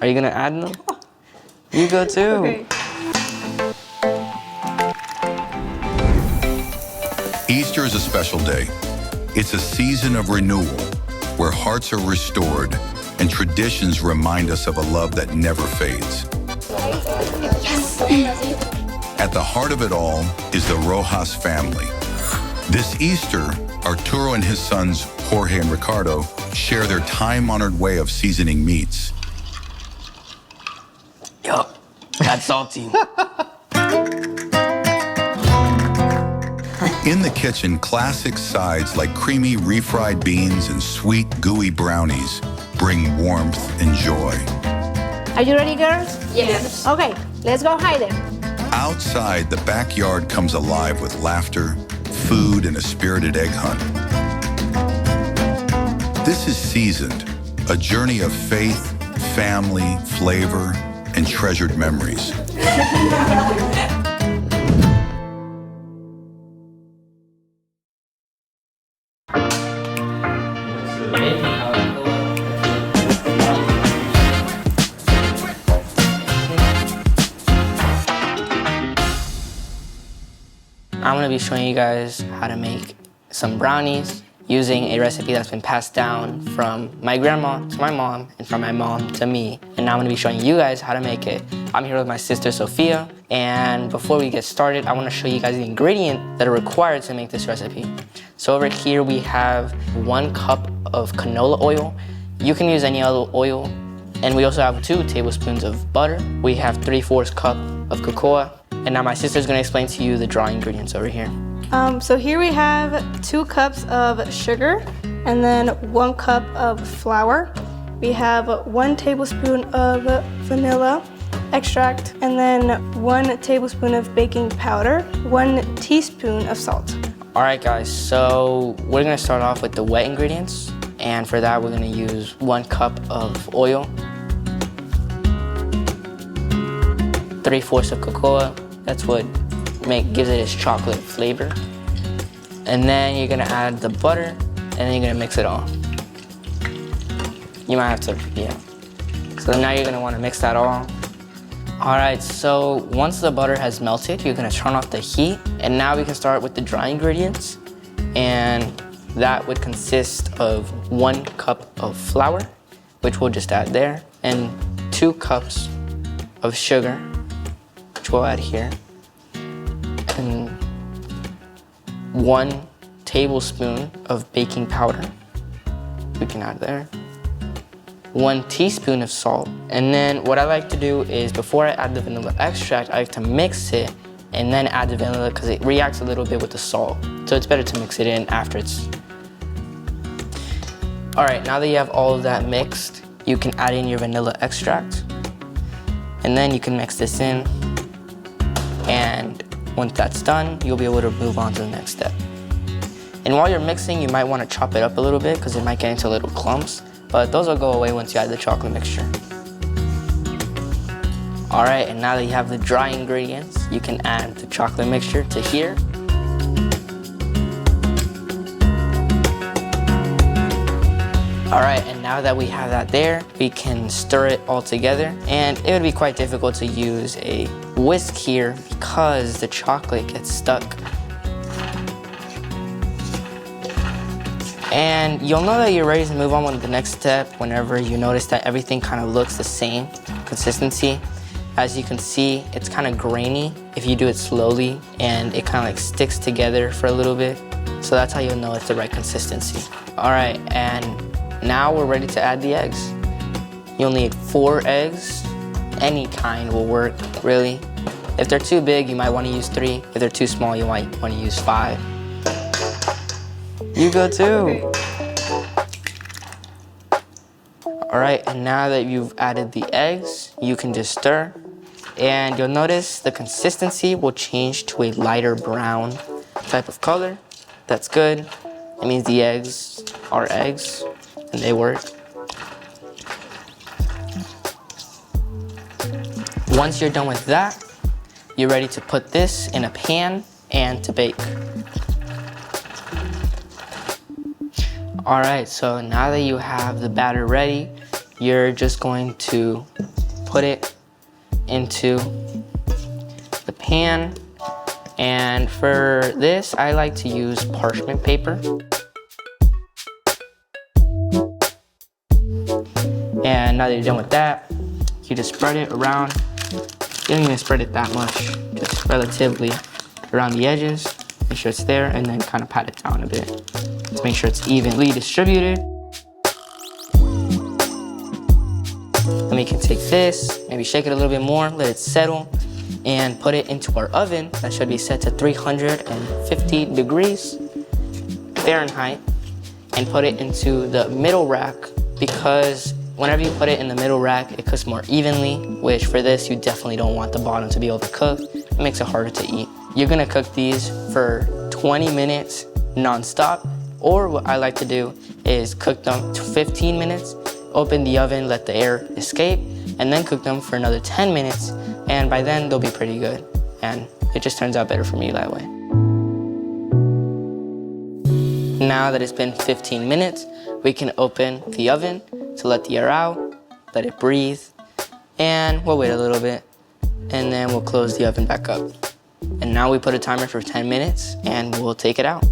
Are you gonna add them? You go too. Okay. Easter is a special day. It's a season of renewal where hearts are restored and traditions remind us of a love that never fades. At the heart of it all is the Rojas family. This Easter, Arturo and his sons, Jorge and Ricardo, share their time-honored way of seasoning meats. Yup, that's salty. In the kitchen, classic sides like creamy refried beans and sweet, gooey brownies bring warmth and joy. Are you ready, girls? Yes. Okay, let's go hide them. Outside, the backyard comes alive with laughter, food, and a spirited egg hunt. This is Seasoned, a journey of faith, family, flavor, and treasured memories. I'm gonna be showing you guys how to make some brownies using a recipe that's been passed down from my grandma to my mom and from my mom to me. And now I'm gonna be showing you guys how to make it. I'm here with my sister Sophia, and before we get started, I wanna show you guys the ingredients that are required to make this recipe. So over here we have 1 cup of canola oil. You can use any other oil. And we also have 2 tablespoons of butter. We have 3/4 cup of cocoa. And now my sister's gonna explain to you the dry ingredients over here. So here we have 2 cups of sugar and then 1 cup of flour. We have 1 tablespoon of vanilla extract and then 1 tablespoon of baking powder, 1 teaspoon of salt. All right, guys, so we're gonna start off with the wet ingredients. And for that, we're gonna use 1 cup of oil, 3/4 of cocoa. That's what gives it its chocolate flavor. And then you're gonna add the butter, and then you're gonna mix it all. You might have to, yeah. So now you're gonna wanna mix that all. All right, so once the butter has melted, you're gonna turn off the heat, and now we can start with the dry ingredients. And that would consist of 1 cup of flour, which we'll just add there, and 2 cups of sugar, which we'll add here, and 1 tablespoon of baking powder, we can add there, 1 teaspoon of salt. And then what I like to do is before I add the vanilla extract, I like to mix it and then add the vanilla because it reacts a little bit with the salt. So it's better to mix it in after it's... All right, now that you have all of that mixed, you can add in your vanilla extract. And then you can mix this in. And once that's done, you'll be able to move on to the next step. And while you're mixing, you might want to chop it up a little bit because it might get into little clumps, but those will go away once you add the chocolate mixture. All right, and now that you have the dry ingredients, you can add the chocolate mixture to here. All right, and now that we have that there, we can stir it all together. And it would be quite difficult to use a whisk here because the chocolate gets stuck. And you'll know that you're ready to move on with the next step whenever you notice that everything kind of looks the same consistency. As you can see, it's kind of grainy if you do it slowly, and it kind of like sticks together for a little bit. So that's how you'll know it's the right consistency. All right, and now we're ready to add the eggs. You'll need 4 eggs. Any kind will work, really. If they're too big, you might want to use 3. If they're too small, you might want to use 5. You go too. All right, and now that you've added the eggs, you can just stir. And you'll notice the consistency will change to a lighter brown type of color. That's good. It means the eggs are eggs and they work. Once you're done with that, you're ready to put this in a pan and to bake. All right, so now that you have the batter ready, you're just going to put it into the pan. And for this, I like to use parchment paper. And now that you're done with that, you just spread it around. You don't even spread it that much, just relatively around the edges. Make sure it's there, and then kind of pat it down a bit to make sure it's evenly distributed. Then we can take this, maybe shake it a little bit more, let it settle, and put it into our oven that should be set to 350 degrees Fahrenheit, and put it into the middle rack, because whenever you put it in the middle rack, it cooks more evenly, which for this, you definitely don't want the bottom to be overcooked. It makes it harder to eat. You're gonna cook these for 20 minutes non-stop, or what I like to do is cook them to 15 minutes, open the oven, let the air escape, and then cook them for another 10 minutes, and by then they'll be pretty good. And it just turns out better for me that way. Now that it's been 15 minutes, we can open the oven to let the air out, let it breathe, and we'll wait a little bit, and then we'll close the oven back up. And now we put a timer for 10 minutes, and we'll take it out.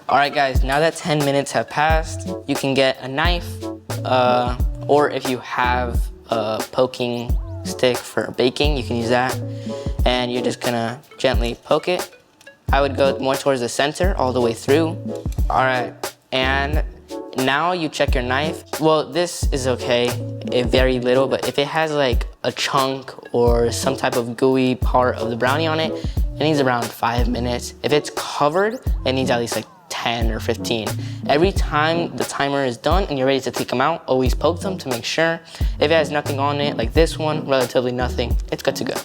All right, guys, now that 10 minutes have passed, you can get a knife, or if you have a poking stick for baking, you can use that. And you're just gonna gently poke it. I would go more towards the center, all the way through. All right, and now you check your knife. Well, this is okay, very little, but if it has like a chunk or some type of gooey part of the brownie on it, it needs around 5 minutes. If it's covered, it needs at least like 10 or 15. Every time the timer is done and you're ready to take them out, always poke them to make sure. If it has nothing on it, like this one, relatively nothing, it's good to go.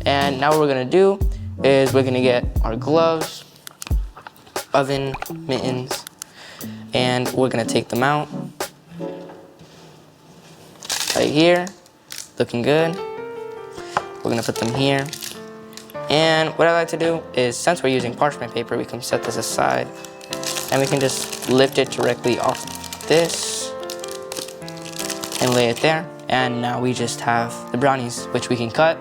And now what we're gonna do is we're gonna get our gloves, oven mittens, and we're gonna take them out. Right here, looking good. We're gonna put them here. And what I like to do is, since we're using parchment paper, we can set this aside and we can just lift it directly off this and lay it there. And now we just have the brownies, which we can cut.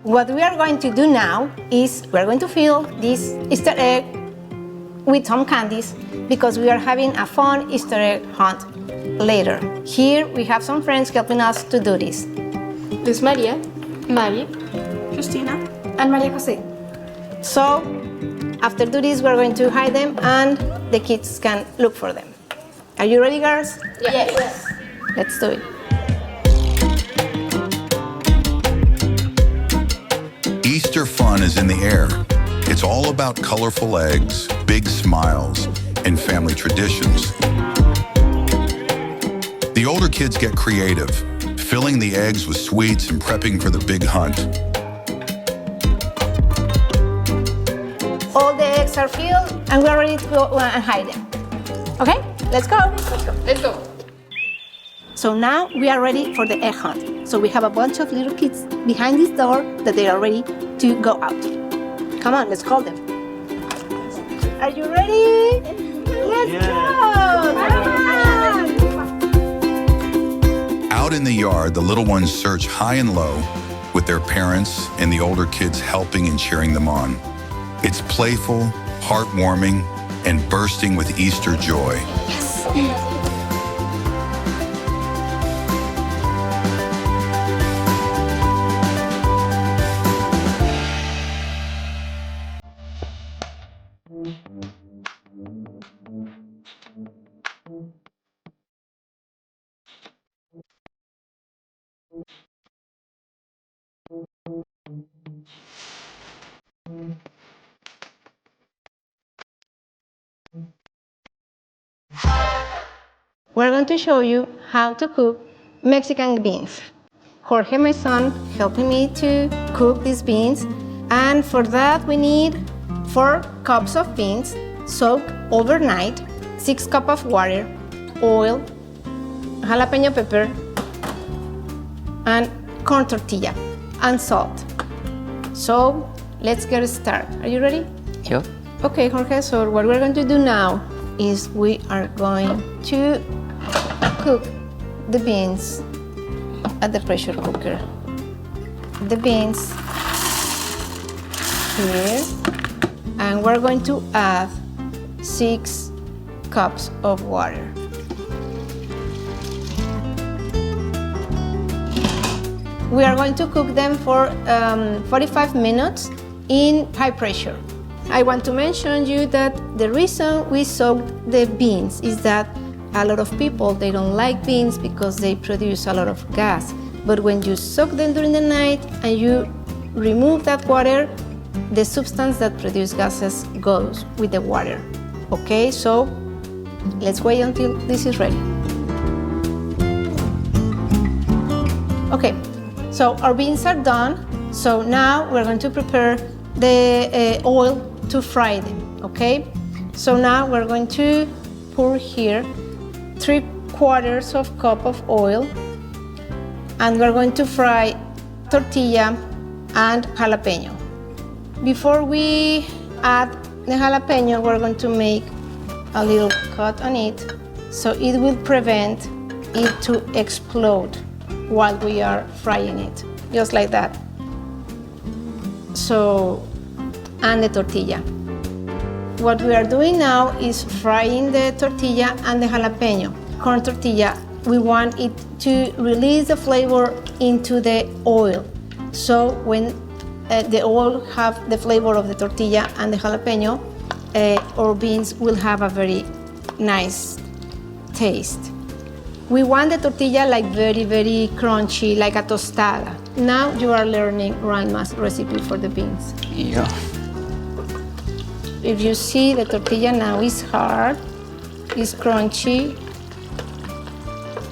What we are going to do now is we're going to fill this Easter egg with some candies because we are having a fun Easter egg hunt later. Here we have some friends helping us to do this. Luz Maria, Mari, Justina, and Maria Jose. So after do this, we're going to hide them and the kids can look for them. Are you ready, girls? Yes. Let's do it. Easter fun is in the air. It's all about colorful eggs, big smiles, and family traditions. The older kids get creative, filling the eggs with sweets and prepping for the big hunt. All the eggs are filled and we're ready to go and hide them. Okay, let's go. Let's go. So now we are ready for the egg hunt. So we have a bunch of little kids behind this door that they are ready to go out. Come on, let's call them. Are you ready? Let's go! Come on! Out in the yard, the little ones search high and low with their parents and the older kids helping and cheering them on. It's playful, heartwarming, and bursting with Easter joy. Yes! We're going to show you how to cook Mexican beans. Jorge, my son, helping me to cook these beans. And for that, we need 4 cups of beans soaked overnight, 6 cups of water, oil, jalapeno pepper, and corn tortilla, and salt. So let's get started. Are you ready? Yep. Okay, Jorge, so what we're going to do now is we are going to cook the beans at the pressure cooker. The beans here, and we're going to add 6 cups of water. We are going to cook them for 45 minutes in high pressure. I want to mention you that the reason we soaked the beans is that a lot of people, they don't like beans because they produce a lot of gas. But when you soak them during the night and you remove that water, the substance that produces gases goes with the water. Okay, so let's wait until this is ready. Okay, so our beans are done. So now we're going to prepare the oil to fry them, okay? So now we're going to pour here 3/4 of cup of oil, and we're going to fry tortilla and jalapeno. Before we add the jalapeno, we're going to make a little cut on it so it will prevent it to explode while we are frying it, just like that. So, and the tortilla. What we are doing now is frying the tortilla and the jalapeno. Corn tortilla, we want it to release the flavor into the oil. So when the oil have the flavor of the tortilla and the jalapeno, our beans will have a very nice taste. We want the tortilla like very, very crunchy, like a tostada. Now you are learning Ranma's recipe for the beans. Yeah. If you see, the tortilla now is hard, is crunchy.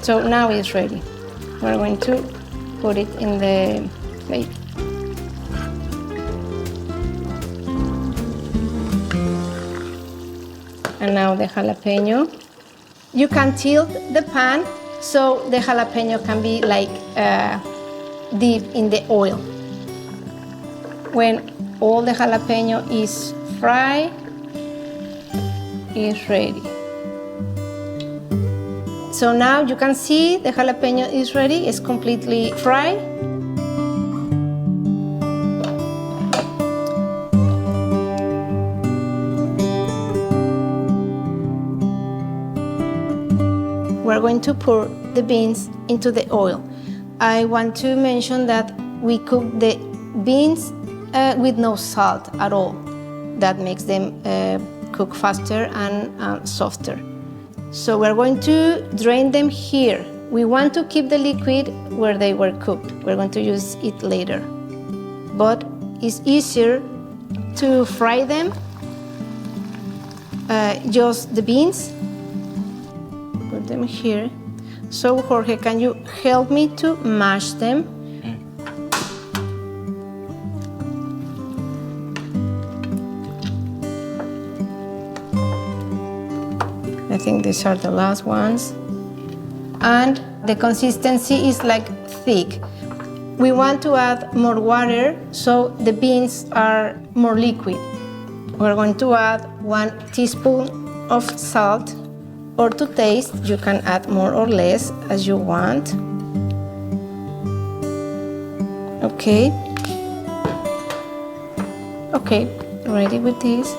So now it's ready. We're going to put it in the plate. And now the jalapeno. You can tilt the pan so the jalapeno can be like deep in the oil. When all the jalapeno is fried, it's ready. So now you can see the jalapeno is ready, it's completely fried. We're going to pour the beans into the oil. I want to mention that we cook the beans with no salt at all. That makes them cook faster and softer. So we're going to drain them here. We want to keep the liquid where they were cooked. We're going to use it later. But it's easier to fry them, just the beans. Put them here. So Jorge, can you help me to mash them? I think these are the last ones. And the consistency is like thick. We want to add more water so the beans are more liquid. We're going to add 1 teaspoon of salt, or to taste, you can add more or less as you want. Okay. Okay, ready with this.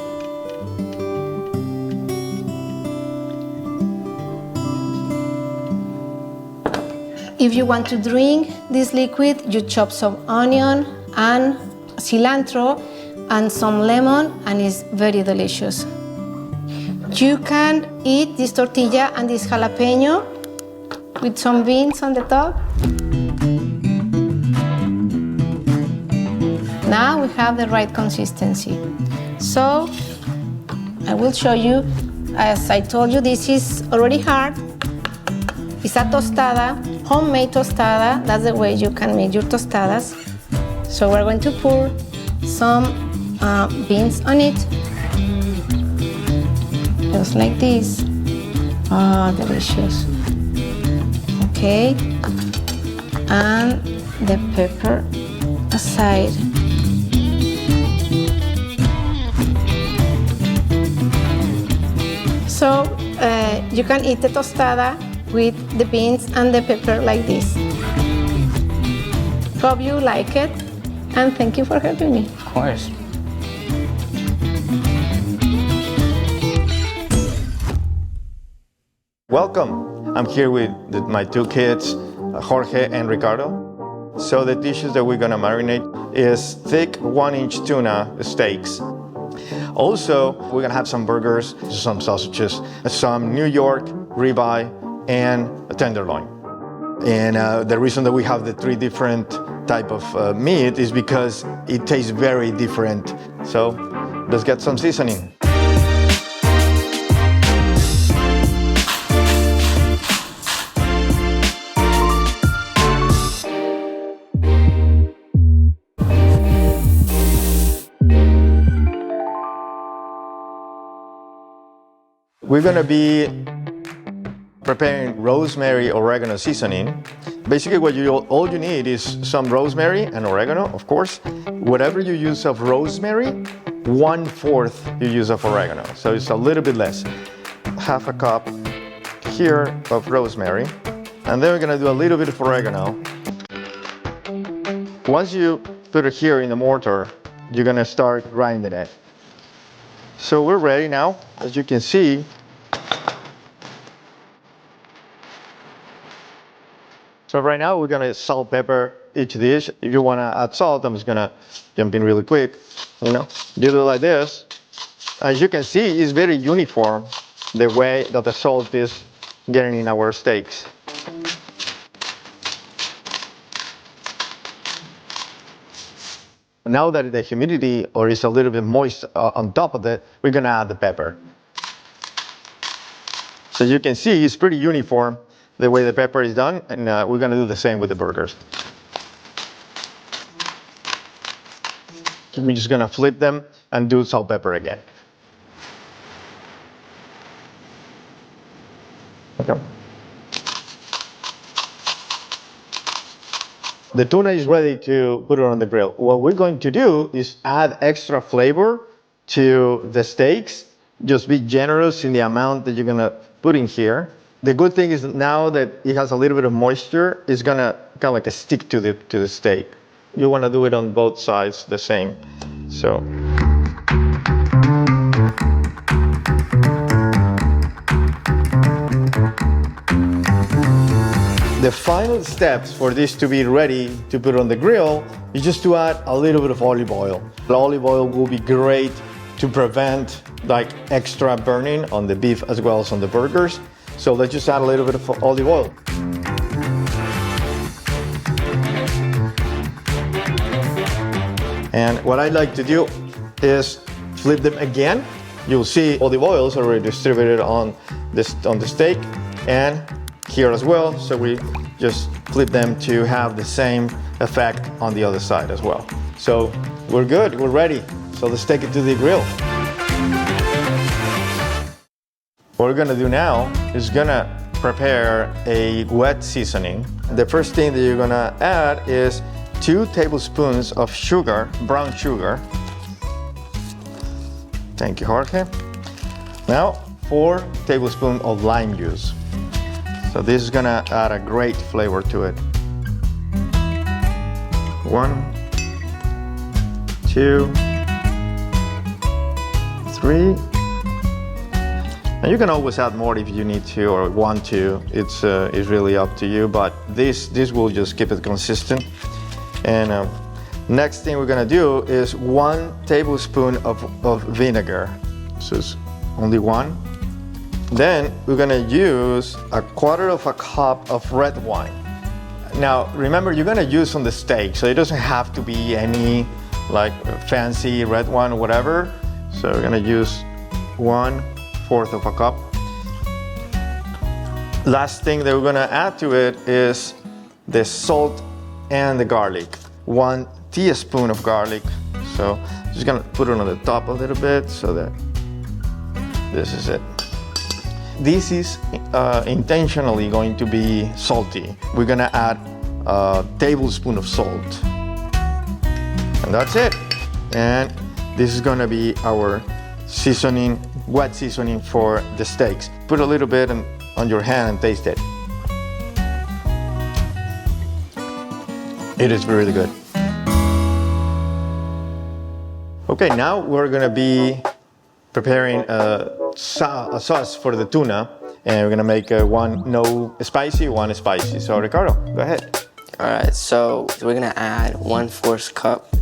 If you want to drink this liquid, you chop some onion and cilantro and some lemon, and it's very delicious. You can eat this tortilla and this jalapeno with some beans on the top. Now we have the right consistency. So I will show you. As I told you, this is already hard. It's a tostada. homemade tostada. That's the way you can make your tostadas. So we're going to pour some beans on it, just like this. Oh, delicious. Okay, and the pepper aside. So you can eat the tostada with the beans and the pepper like this. Hope you like it, and thank you for helping me. Of course. Welcome. I'm here with my two kids, Jorge and Ricardo. So the dishes that we're gonna marinate is thick 1-inch tuna steaks. Also, we're gonna have some burgers, some sausages, some New York ribeye, and a tenderloin. And the reason that we have the 3 different type of meat is because it tastes very different. So let's get some seasoning. We're gonna be preparing rosemary oregano seasoning. Basically all you need is some rosemary and oregano, of course. Whatever you use of rosemary, 1/4 you use of oregano. So it's a little bit less. 1/2 cup here of rosemary. And then we're gonna do a little bit of oregano. Once you put it here in the mortar, you're gonna start grinding it. So we're ready now, as you can see. So right now we're gonna salt, pepper each dish. If you wanna add salt, I'm just gonna jump in really quick. You know, you do it like this. As you can see, it's very uniform the way that the salt is getting in our steaks. Now that the humidity or is a little bit moist on top of it, we're gonna add the pepper. So you can see it's pretty uniform the way the pepper is done, and we're gonna do the same with the burgers. We're just gonna flip them and do salt, pepper again. Okay. The tuna is ready to put it on the grill. What we're going to do is add extra flavor to the steaks. Just be generous in the amount that you're gonna put in here. The good thing is that now that it has a little bit of moisture, it's gonna kind of like stick to the steak. You wanna do it on both sides the same. So. The final steps for this to be ready to put on the grill is just to add a little bit of olive oil. The olive oil will be great to prevent like extra burning on the beef as well as on the burgers. So let's just add a little bit of olive oil. And what I like to do is flip them again. You'll see olive oil is already distributed on the steak and here as well. So we just flip them to have the same effect on the other side as well. So we're good, we're ready. So let's take it to the grill. What we're gonna do now is gonna prepare a wet seasoning. The first thing that you're gonna add is 2 tablespoons of sugar, brown sugar. Thank you, Jorge. Now, 4 tablespoons of lime juice. So this is gonna add a great flavor to it. 1, 2, 3. And you can always add more if you need to or want to. It's really up to you, but this will just keep it consistent. And next thing we're gonna do is 1 tablespoon of vinegar. So it's only 1. Then we're gonna use 1/4 cup of red wine. Now remember, you're gonna use on the steak, so it doesn't have to be any like fancy red wine or whatever. So we're gonna use 1/4 cup. Last thing that we're gonna add to it is the salt and the garlic. 1 teaspoon of garlic. So just gonna put it on the top a little bit so that this is it. This is intentionally going to be salty. We're gonna add a tablespoon of salt. And that's it. And this is gonna be our seasoning, wet seasoning for the steaks. Put a little bit on your hand and taste it. It is really good. Okay, now we're gonna be preparing a sauce for the tuna, and we're gonna make one no spicy, one spicy. So Ricardo, go ahead. All right, so we're gonna add 1/4 cup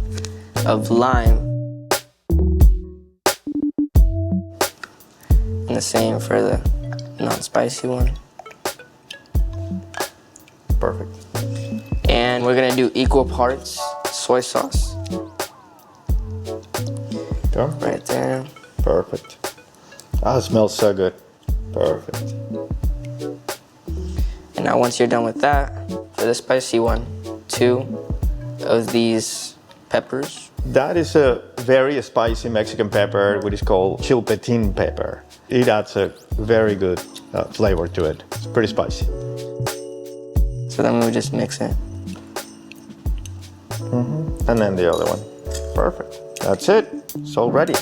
of lime. And the same for the non-spicy one. Perfect. And we're gonna do equal parts soy sauce. Go. Right there. Perfect. Ah, it smells so good. Perfect. And now once you're done with that, for the spicy one, 2 of these peppers. That is a very spicy Mexican pepper, which is called chilpetin pepper. It adds a very good flavor to it. It's pretty spicy. So then we'll just mix it. And then the other one. Perfect. That's it. It's all ready.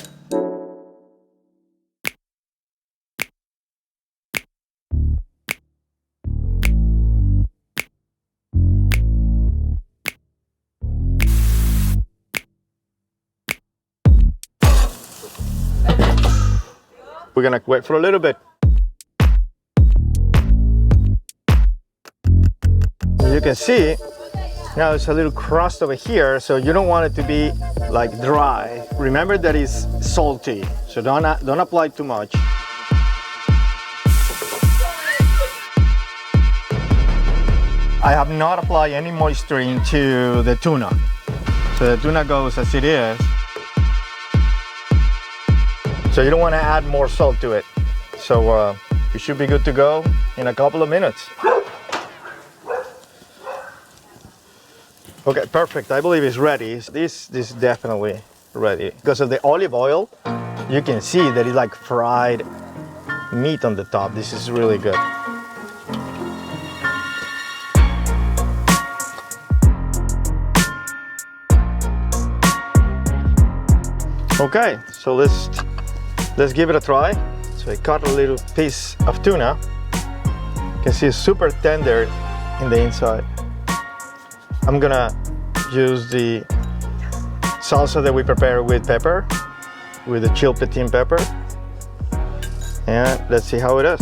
We're gonna wait for a little bit. You can see now there's a little crust over here, so you don't want it to be like dry. Remember that it's salty, so don't apply too much. I have not applied any moisture into the tuna, so the tuna goes as it is. So you don't want to add more salt to it. So you should be good to go in a couple of minutes. Okay, perfect. I believe it's ready. This is definitely ready. Because of the olive oil, you can see that it's like fried meat on the top. This is really good. Okay, so let's give it a try. So I cut a little piece of tuna. You can see it's super tender in the inside. I'm gonna use the salsa that we prepare with pepper, with the chilpetin pepper. And let's see how it is.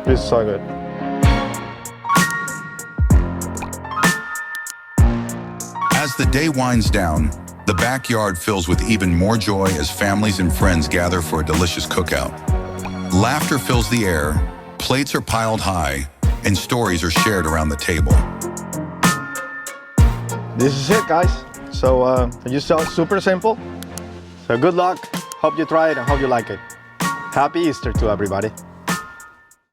This is so good. As the day winds down, the backyard fills with even more joy as families and friends gather for a delicious cookout. Laughter fills the air, plates are piled high, and stories are shared around the table. This is it, guys. So you saw, super simple. So good luck. Hope you try it and hope you like it. Happy Easter to everybody.